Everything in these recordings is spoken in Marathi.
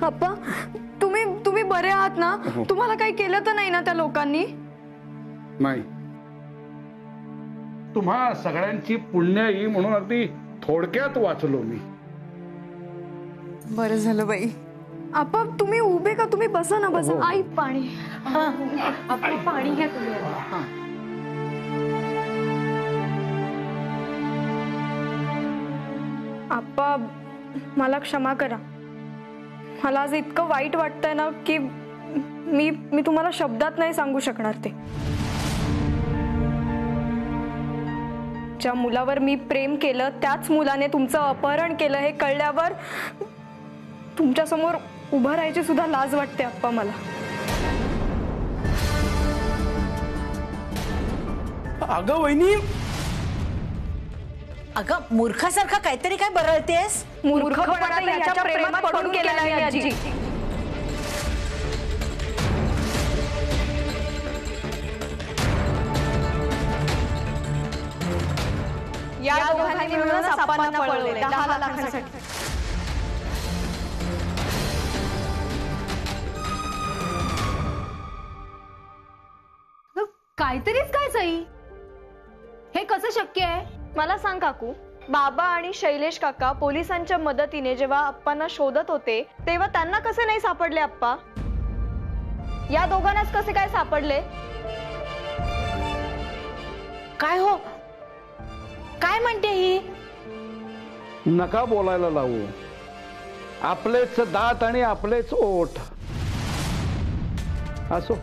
अप्पा, तुम्ही बरे आहात ना? तुम्हाला काही केलं तर नाही ना त्या लोकांनी? नाही, तुम्हा सगळ्यांची पुण्य येई म्हणून अगदी थोडक्यात वाचलो मी. बरं झालं बाई. अप्पा तुम्ही उभे का? तुम्ही बसा ना, बसा. आई पाणी. अप्पा पाणी घ्या तुम्ही. अप्पा मला क्षमा करा. मला आज इतकं वाईट वाटतंय ना की मी तुम्हाला शब्दात नाही सांगू शकणार. ते ज्या मुलावर मी प्रेम केलं त्याच मुलाने तुमचं अपहरण केलं हे कळल्यावर तुमच्या समोर उभं राहायची सुद्धा लाज वाटते अप्पा मला. अगं वहिनी, अगं मूर्खासारखा काहीतरी काय बरळतेस? मूर्खपणा याच्या प्रेमात पडून केला नाही आजी. या दोघांनी मिळून अप्पांना पळवले 10 लाखांसाठी. काहीतरीच काय सई, हे कसं शक्य आहे? मला सांग काकू, बाबा आणि शैलेश काका पोलिसांच्या मदतीने जेव्हा अप्पांना शोधत होते तेव्हा त्यांना कसे नाही सापडले अप्पा? या दोघांनाच कसे काय सापडले? काय हो, काय म्हणते ही? नका बोलायला लावू. आपलेच दात आणि आपलेच ओठ. असो,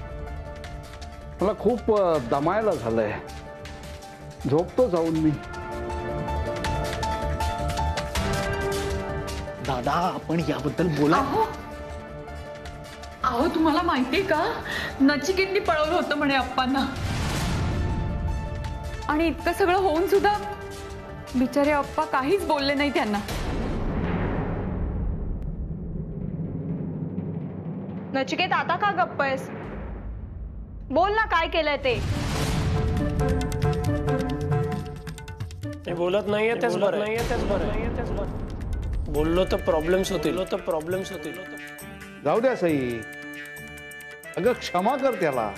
मला खूप दमायला झालंय. झोपतो जाऊन मी. दादा आपण याबद्दल बोला. अहो तुम्हाला माहितीये का, नचिकेतनी पळवलं होतं म्हणे अप्पांना. आणि इतकं सगळं होऊन सुद्धा बिचारे अप्पा काहीच बोलले नाही त्यांना. नचिकेत आता का गप्प आहेस? बोल ना, काय केलंय ते? ते बोलत नाहीये तेच बरं. बोललो तर प्रॉब्लेम्स होतील. जाऊ द्या सई. अगं क्षमा कर त्याला.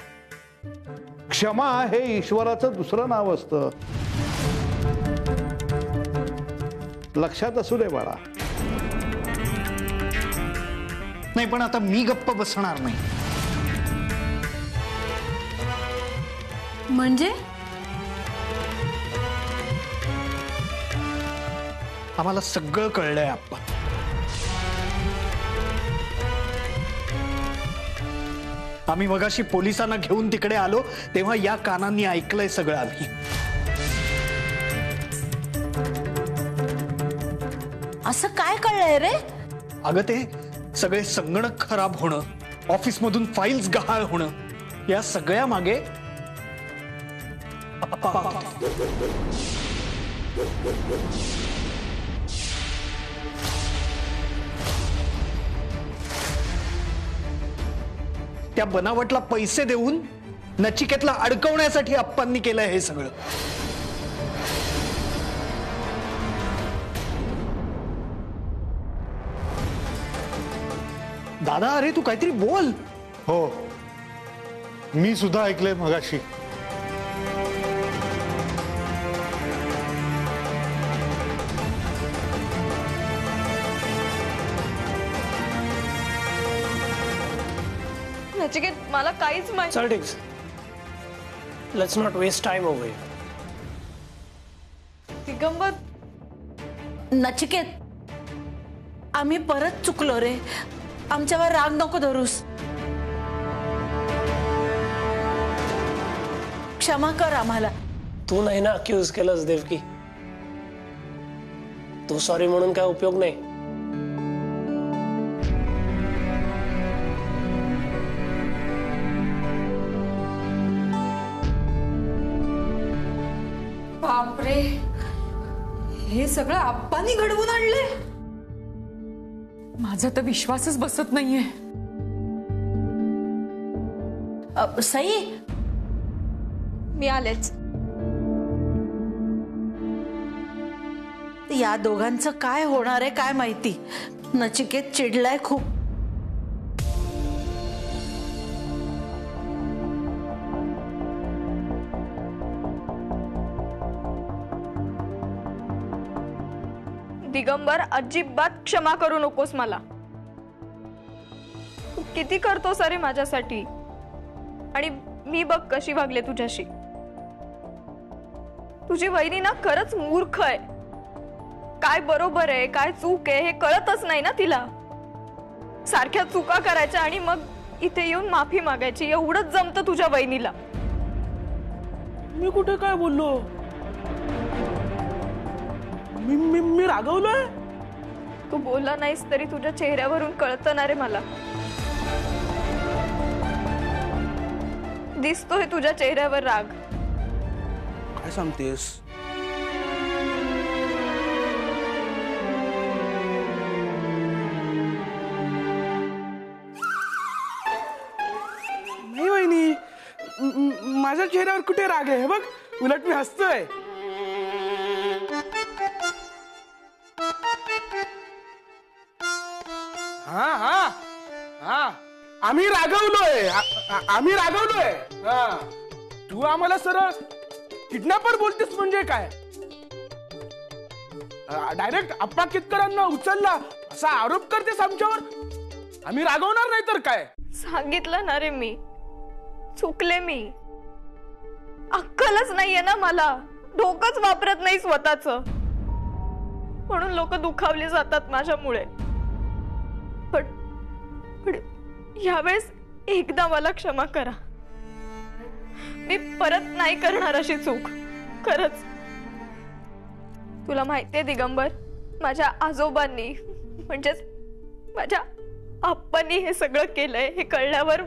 क्षमा हे ईश्वराचं दुसरं नाव असतं. लक्षात असू दे बाळा. नाही पण आता मी गप्प बसणार नाही. म्हणजे आम्हाला सगळं कळलंय आप्पा. आम्ही मगाशी पोलिसांना घेऊन तिकडे आलो तेव्हा या कानांनी ऐकलंय सगळं आम्ही. असं काय कळलंय रे? अगं ते सगळे संगणक खराब होणं, ऑफिस मधून फाईल्स गहाळ होणं, या सगळ्या मागे त्या बनावटला पैसे देऊन नचिकेतला अडकवण्यासाठी अप्पांनी केलंय हे सगळं. दादा अरे तू काहीतरी बोल. हो, मी सुद्धा ऐकलंय मगाशी. नचिकेत मला काहीच माहिती. चल ठीक, let's not waste time over here. Digambar, Nachiket आम्ही परत चुकलो रे. आमच्यावर राग नको धरूस. क्षमा कर आम्हाला. तू नाही ना अक्यूज केलंस देवकी. तू सॉरी म्हणून काय उपयोग नाही. बापरे, हे सगळं अप्पांनी घडवून आणले. माझा तर विश्वासच बसत नाहीये. सई मी आलेच. या दोघांचं काय होणार आहे काय माहिती. नचिकेत चिडलाय खूप. दिगंबर, अजिबात क्षमा करू नकोस मला. तू किती करतोस अरे माझ्यासाठी, आणि मी बघ कशी वागले तुझ्याशी. तुझी वहिनी ना खरंच मूर्ख आहे. काय बरोबर आहे काय चूक आहे हे कळतच नाही ना तिला. सारख्या चुका करायच्या आणि मग इथे येऊन माफी मागायची, एवढंच जमतं तुझ्या वहिनीला. मी कुठे काय बोललो? मी रागवलोय? तू बोलला नाहीस तरी तुझ्या चेहऱ्यावरून कळतं ना रे मला. दिसतोय तुझ्या चेहऱ्यावर राग. काय सांगतेस? नाही वहिनी, माझ्या चेहऱ्यावर कुठे राग आहे? बघ, उलट मी हसतोय. हा हा हा, आम्ही रागवलोय. आम्ही रागवलोय. हा, तू आम्हाला सरळ किडनॅपर बोलतेस म्हणजे काय? डायरेक्ट अप्पा केतकरांना उचलला असा आरोप करतेस आमच्यावर. आम्ही रागवणार नाही तर काय? सांगितलं ना रे मी, चुकले मी. अक्कलच नाहीये ना मला, डोकंच वापरत नाही स्वतःच, म्हणून लोक दुखावले जातात माझ्यामुळे. पण यावेळेस एकदा मला क्षमा करा. मी परत नाही करणार अशी चूक, खरंच. तुला माहितीये दिगंबर, माझ्या आजोबांनी म्हणजेच माझ्या आप्पांनी हे सगळं केलंय हे कळल्यावर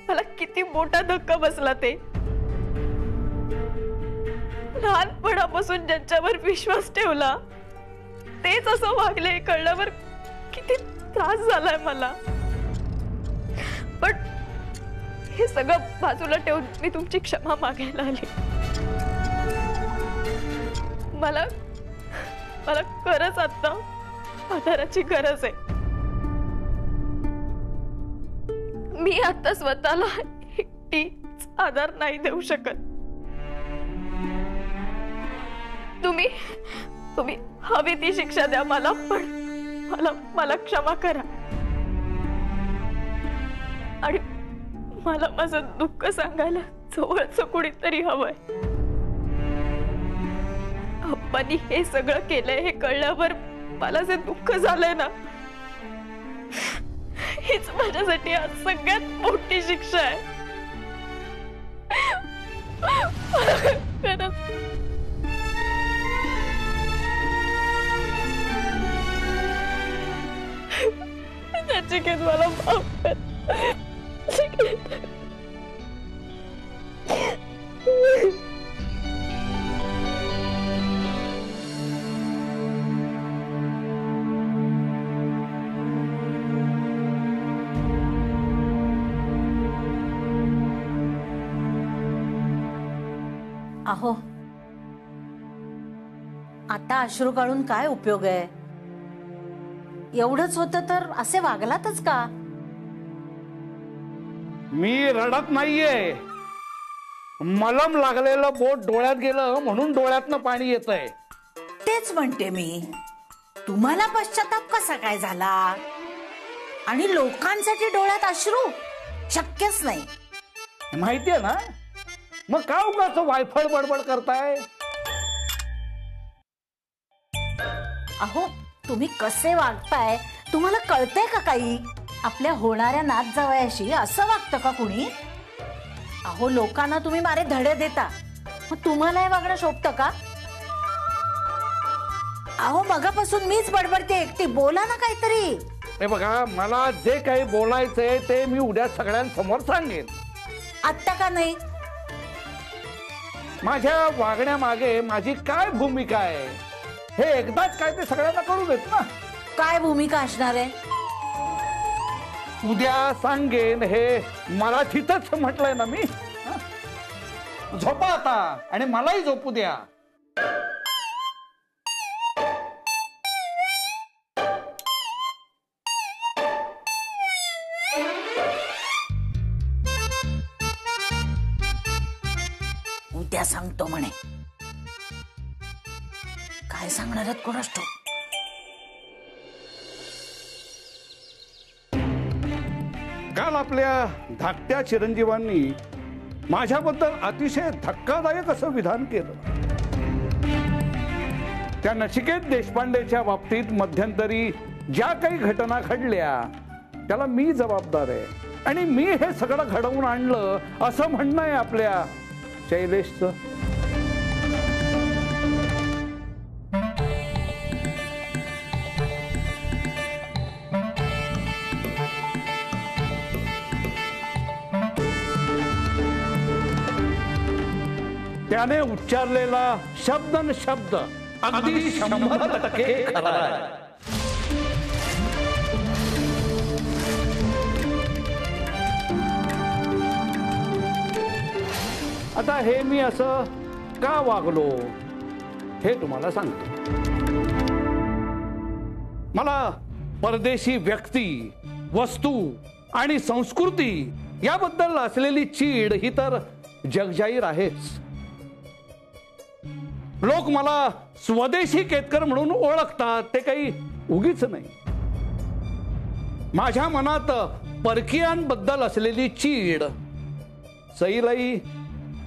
मला किती मोठा धक्का बसला. ते लहानपणापासून ज्यांच्यावर विश्वास ठेवला तेच असं वागले हे कळल्यावर किती त्रास झालाय मला. पण हे सगळं बाजूला ठेवून मी तुमची क्षमा मागायला आली. मला खरंच आता आधाराची गरज आहे. मी आता स्वतःला एकटीच आधार नाही देऊ शकत. तुम्ही हवी ती शिक्षा द्या मला, पण मला क्षमा करा. आणि मला माझं दुःख सांगायला जवळचं कुणीतरी हवंय. अप्पांनी हे सगळं केलंय हे कळल्यावर मला जे दुःख झालंय ना, हीच माझ्यासाठी आज सगळ्यात मोठी शिक्षा आहे. नचिकेत मला माफ कर. अहो, आता अश्रू काढून काय उपयोग आहे? एवढंच होतं तर असे वागलातच का? मी रडत नाहीये. मलम लागलेलं बोट डोळ्यात गेलं म्हणून डोळ्यातनं पाणी येतंय. तेच म्हणते मी, तुम्हाला पश्चाताप कसा काय झाला? आणि लोकांसाठी डोळ्यात अश्रू शक्यच नाही. माहितीये ना, मग का उगाच वायफळ बडबड करताय? अहो, तुम्ही कसे वागताय तुम्हाला कळतंय का काही? आपल्या होणाऱ्या नात जावयाशी असं वागतं का कुणी? अहो, लोकांना तुम्ही मारे धडे देता, मग तुम्हाला हे वागणं शोभतं का? अहो, मगापासून मीच बडबडते एकटी, बोला ना काहीतरी. हे बघा, मला जे काही बोलायचंय ते मी उद्या सगळ्यांसमोर सांगेन. आत्ता का नाही? माझ्या वागण्यामागे माझी काय भूमिका आहे हे एकदाच काय ते सगळ्यांना कळू देत ना. काय भूमिका असणार आहे? उद्या सांगेन, हे मराठीतच म्हटलंय ना मी. झोपा आता आणि मलाही झोपू द्या. उद्या सांगतो म्हणे. काय सांगणार आहेत कोणास ठाऊक. काल आपल्या धाकट्या चिरंजीवांनी माझ्याबद्दल अतिशय धक्कादायक असं विधान केलं. त्या नचिकेत देशपांडेच्या बाबतीत मध्यंतरी ज्या काही घटना घडल्या त्याला मी जबाबदार आहे आणि मी हे सगळं घडवून आणलं असं म्हणणं आहे आपल्या शैलेशचं. त्याने उच्चारलेला शब्द न शब्द अगदी 100% खरा आहे. आता हे मी असं का वागलो हे तुम्हाला सांगतो. मला परदेशी व्यक्ती, वस्तू आणि संस्कृती याबद्दल असलेली चीड ही तर जगजाहीर आहेच. लोक मला स्वदेशी केतकर म्हणून ओळखतात ते काही उगीच नाही. माझ्या मनात परकीयांबद्दल असलेली चीड सईलाही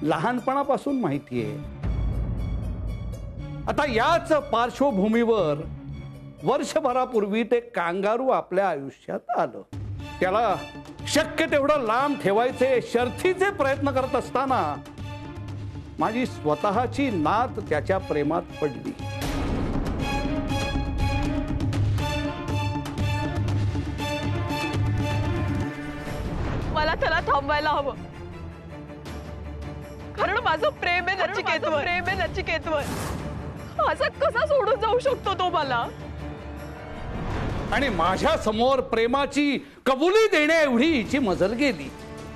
लहानपणापासून माहिती आहे. आता याच पार्श्वभूमीवर वर्षभरापूर्वी ते कांगारू आपल्या आयुष्यात आलं. त्याला शक्य तेवढं लांब ठेवायचे शर्थीचे प्रयत्न करत असताना माझी स्वतःची नात त्याच्या प्रेमात पडली. मला त्याला थांबवायला हवं, कारण माझं प्रेम आहे नचिकेतवर. असं कसा सोडून जाऊ शकतो तो मला? आणि माझ्या समोर प्रेमाची कबुली देण्या एवढी हिची मजल गेली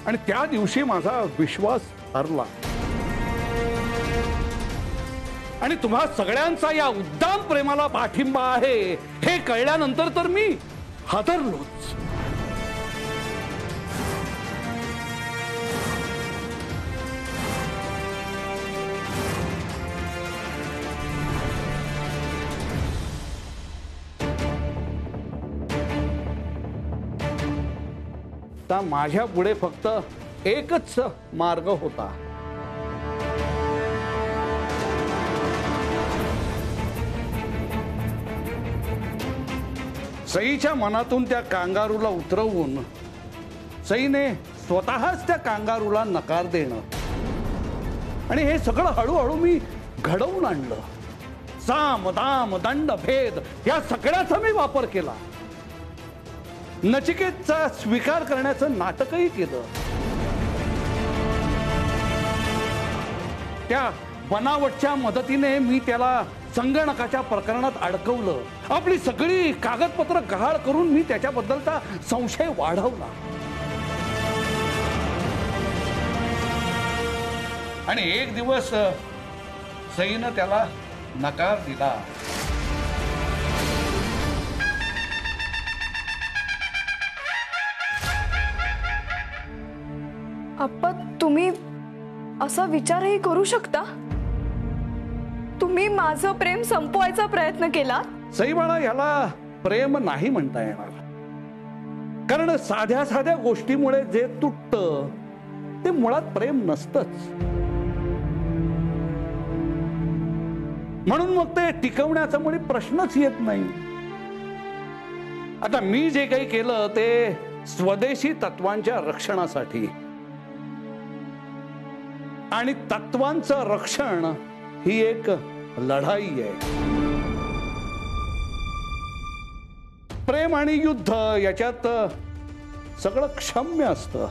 आणि त्या दिवशी माझा विश्वास हरला. आणि तुम्हा सगळ्यांचा या उद्दाम प्रेमाला पाठिंबा आहे हे कळल्यानंतर तर मी हादरलोच. आता माझ्या पुढे फक्त एकच मार्ग होता. सईच्या मनातून त्या कांगारूला उतरवून सईने स्वतःच त्या कांगारूला नकार देणं आणि हे सगळं हळूहळू मी घडवून आणलं. साम दाम दंड भेद या सगळ्याचा मी वापर केला. नचिकेतचा स्वीकार करण्याचं नाटकही केलं. त्या बनावटच्या मदतीने मी त्याला संगणकाच्या प्रकरणात अडकवलं. आपली सगळी कागदपत्र गहाळ करून मी त्याच्याबद्दलचा संशय वाढवला. आणि एक दिवस सईनं त्याला नकार दिला. आप्पा, तुम्ही असा विचारही करू शकता? तुम्ही माझं प्रेम संपवायचा प्रयत्न केला? सई बाळा, याला प्रेम नाही म्हणता येणार. कारण साध्या साध्या गोष्टीमुळे जे तुटतं ते मुळात प्रेम नसतंच. म्हणून मग ते टिकवण्याचा मुळे प्रश्नच येत नाही. आता मी जे काही केलं ते स्वदेशी तत्वांच्या रक्षणासाठी, आणि तत्वांचं रक्षण ही एक लढाई आहे. प्रेम आणि युद्ध याच्यात सगळं क्षम्य असतं.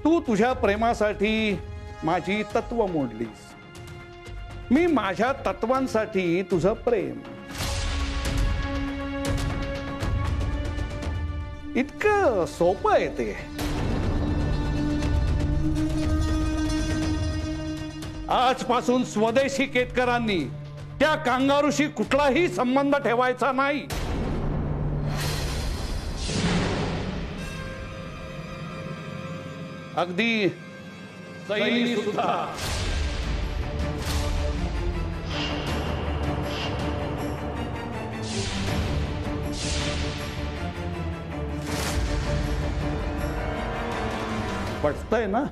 तू तुझ्या प्रेमासाठी माझी तत्व मोडलीस, मी माझ्या तत्वांसाठी तुझं प्रेम. इतकं सोपं आहे ते. आजपासून स्वदेशी केतकरांनी त्या कांगारूशी कुठलाही संबंध ठेवायचा नाही. अगदी सैनी सुद्धा. पटतंय ना?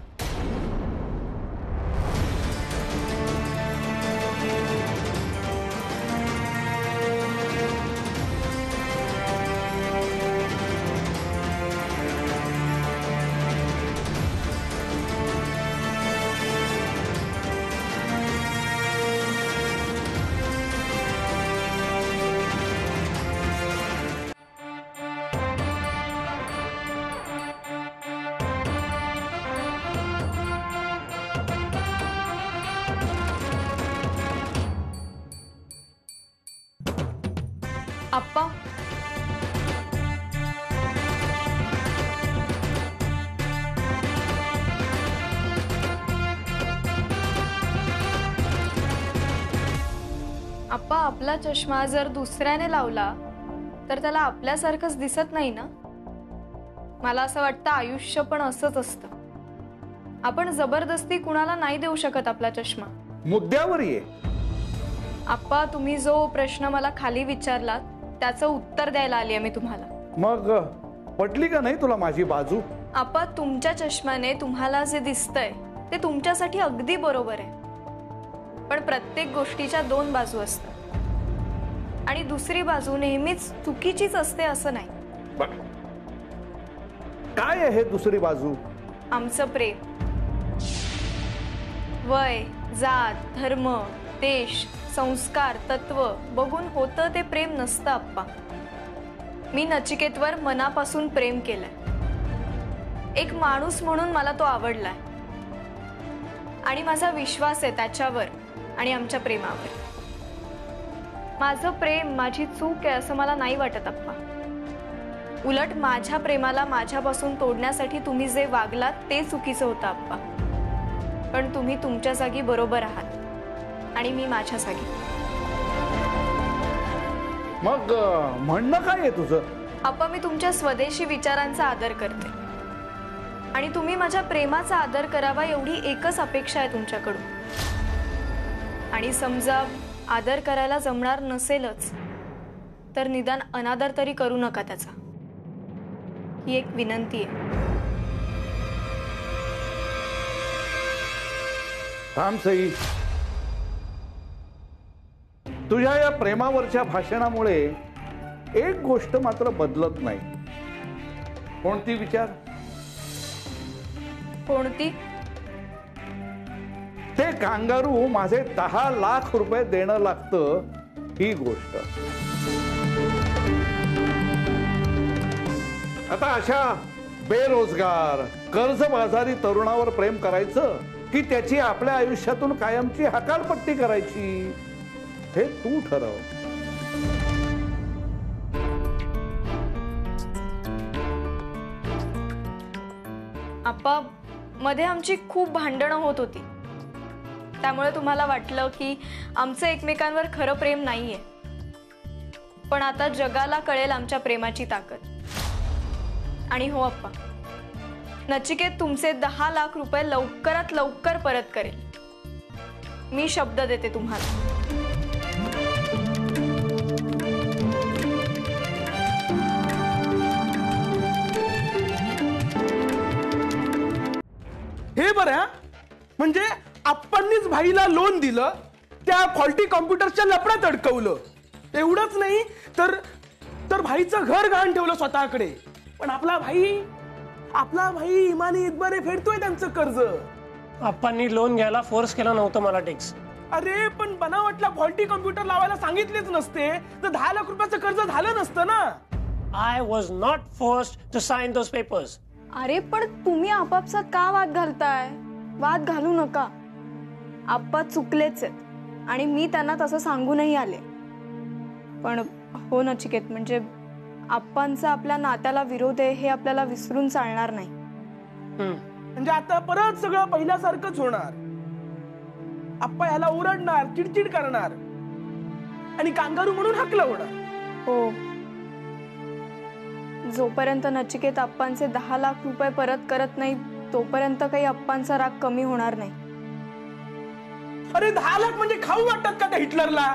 आप्पा, आप्पा, आपला चष्मा जर दुसऱ्याने लावला तर त्याला आपल्यासारखंच दिसत नाही ना. मला असं वाटतं आयुष्य पण असंच असतं. आपण जबरदस्ती कुणाला नाही देऊ शकत आपला चष्मा. मुद्द्यावर ये. आप्पा, तुम्ही जो प्रश्न मला खाली विचारलात त्याचं उत्तर द्यायला आली आहे मी तुम्हाला. मग पटली का नाही तुला माझी बाजू? आप्पा, तुमच्या चष्म्याने तुम्हाला जे दिसतंय ते तुमच्यासाठी अगदी बरोबर आहे. पण प्रत्येक गोष्टीच्या दोन बाजू असतात आणि दुसरी बाजू नेहमीच चुकीचीच असते असं नाही. काय आहे दुसरी बाजू? आमचं प्रेम. वय, जात, धर्म, देश, संस्कार, तत्व बघून होतं ते प्रेम नसतं आप्पा. मी नचिकेतवर मनापासून प्रेम केलंय. एक माणूस म्हणून मला तो आवडलाय आणि माझा विश्वास आहे त्याच्यावर आणि आमच्या प्रेमावर. माझं प्रेम माझी चूक आहे असं मला नाही वाटत आप्पा. उलट माझ्या प्रेमाला माझ्यापासून तोडण्यासाठी तुम्ही जे वागलात ते चुकीचं होतं आप्पा. पण तुम्ही तुमच्या जागी बरोबर आहात आणि मी माझ्या जागी. मग म्हणणं काय आहे तुझं? आप्पा, मी तुमच्या स्वदेशी विचारांचा आदर करते आणि तुम्ही माझ्या प्रेमाचा आदर करावा एवढी एकच अपेक्षा आहे तुमच्याकडून. आणि समजा आदर करायला जमणार नसेलच तर निदान अनादर तरी करू नका त्याचा. ही एक विनंती आहे. थांब सई. तुझ्या या प्रेमावरच्या भाषणामुळे एक गोष्ट मात्र बदलत नाही. कोणती विचार? कोणती? ते कांगारू माझे 10 लाख रुपये देणं लागतं ही गोष्ट. आता अशा बेरोजगार कर्जबाजारी तरुणावर प्रेम करायचं की त्याची आपल्या आयुष्यातून कायमची हकालपट्टी करायची हे तू ठरव. आप्पा, मध्ये आमची खूप भांडणं होत होती. त्यामुळे तुम्हाला वाटलं की आमचं एकमेकांवर खरं प्रेम नाहीये. पण आता जगाला कळेल आमच्या प्रेमाची ताकद. आणि हो आप्पा, नचिकेत तुमचे 10 लाख रुपये लवकरात लवकर परत करेल. मी शब्द देते तुम्हाला. हे बरं, म्हणजे आप्पांनीच भाईला लोन दिलं, त्या फॉल्टी कॉम्प्युटरच्या लफड्यात अडकवलं. एवढंच नाही तर भाईचं घर गहाण ठेवलं स्वतःकडे. पण आपला भाई इमानी इतबारे फेडतोय त्यांचं कर्ज. आप्पांनी लोन घ्यायला फोर्स केला नव्हतं मला टॅक्स. अरे पण बनावटला फॉल्टी कॉम्प्युटर लावायला सांगितलेच नसते तर 10 लाख रुपयाचं कर्ज झालं नसतं ना. I was not forced to sign those papers. अरे पण तुम्ही आपापसात का वाद घालताय? वाद घालू नका. आप्पा चुकलेच आहेत आणि मी त्यांना तसं सांगूनही आले. पण हो नचिकेत, म्हणजे आप्पांचा आपल्या नात्याला विरोध आहे हे आपल्याला विसरून चालणार नाही. म्हणजे आता परत सगळं पहिल्यासारखंच होणार. आप्पा ह्याला ओरडणार, चिडचिड करणार आणि कांगारू म्हणून हाकलं होणार. हो, जोपर्यंत नचिकेत अप्पांचे 10 लाख रुपये परत करत नाही तोपर्यंत काही अप्पांचा राग कमी होणार नाही. अरे 10 लाख म्हणजे खाऊ वाटतात का त्या हिटलरला?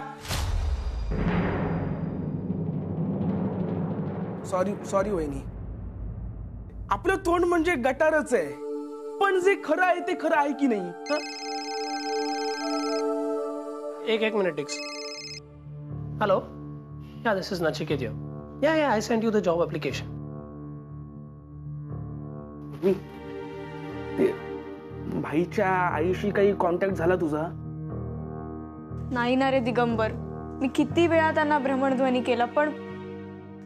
सॉरी वहिनी, आपलं तोंड म्हणजे गटारच आहे, पण जे खरं आहे ते खरं आहे की नाही? एक minute ticks. Hello, yeah this is Nachiket here. Yeah, I sent you the job application. ते भाईच्या आईशी काही कॉन्टॅक्ट झाला तुझा? नाही ना रे दिगंबर, मी किती वेळा त्यांना भ्रमणध्वनी केला पण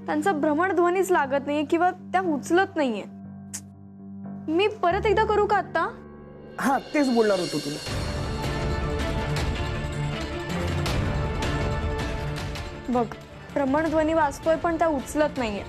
त्यांचा भ्रमणध्वनीच लागत नाहीये किंवा त्या उचलत नाहीये. मी परत एकदा करू का आता? हा, तेच बोलणार होतो तुला. बघ, भ्रमणध्वनी वाजतोय पण त्या उचलत नाहीये.